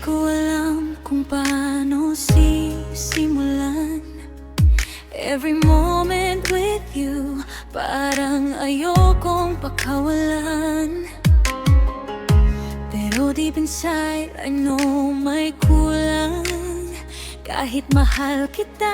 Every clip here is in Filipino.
ko alam kung paano sisimulan. Every moment with you, parang ayokong pakawalan. Pero deep inside, I know may kulang. Kahit mahal kita,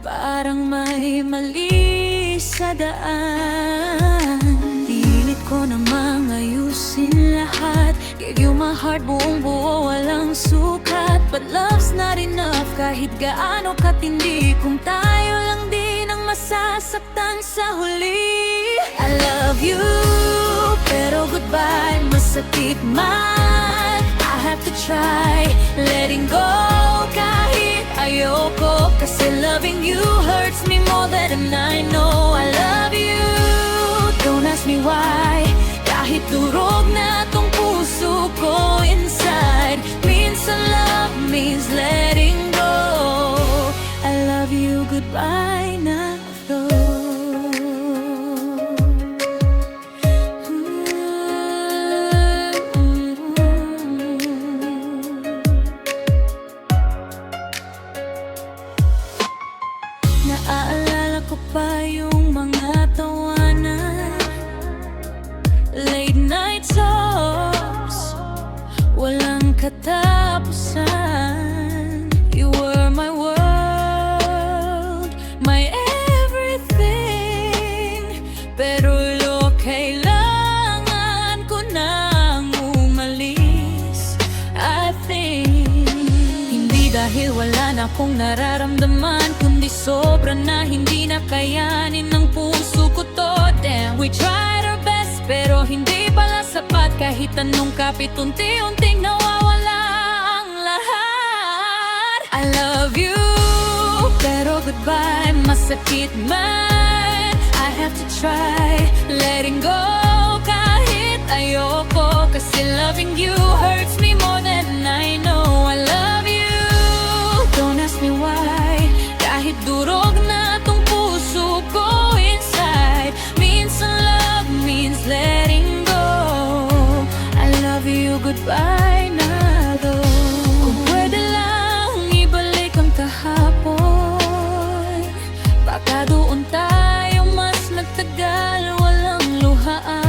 parang may mali sa daan. Pilit ko namang ayusin lahat. Gave you my heart, buong buo, walang sukat. But love's not enough, kahit gaano katindi, kung tayo lang din ang masasaktan sa huli. I love you, pero goodbye, masakit man. I have to try letting go kahit ayoko, kasi loving you hurts me more than I know. I love you, don't ask me why. Kahit durog na tong puso ko inside, minsan love means letting go. I love you, goodbye na though. Naaalala ko pa yung mga tawanan, late night talks, walang katapusan. You were my world, my everything. Pero lo, kailangan ko nang umalis, I think. Hindi dahil wala na akong nararamdaman, kundi sobra na hindi na kayanin ng puso ko to. Damn, we tried our best, pero hindi pala sapat. Kahit anong kapit, unti-unting nawawala ang lahat. I love you, pero goodbye, masakit man. I have to try letting go kahit ayoko, kasi loving you hurts me more than I know. I love you, don't ask me why. Kahit durog na tong puso ko inside, minsan love means letting go. I love you, goodbye na though. Kung pwede lang ibalik ang kahapon, baka doon tayo mas nagtagal, walang luhaan.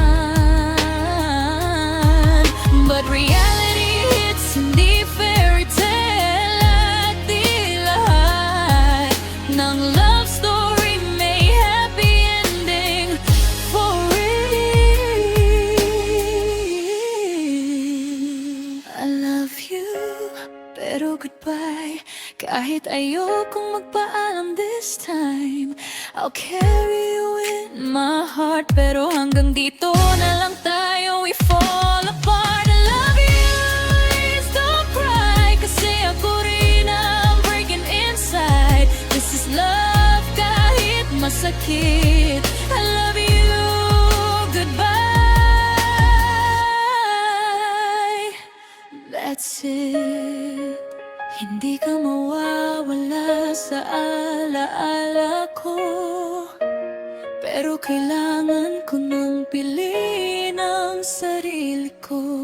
But reality hits, hindi fairy tale, at di lahat ng love story may happy ending for real. I love you, pero goodbye. Kahit ayokong magpaalam this time, I'll carry you in my heart. Pero hanggang dito na lang tayo, we fall apart. I love you, please don't cry, kasi ako rin ang breaking inside. This is love kahit masakit. I love you, goodbye. That's it. Hindi ka mawawala sa alaala ko, pero kailangan ko nang piliin ang sarili ko.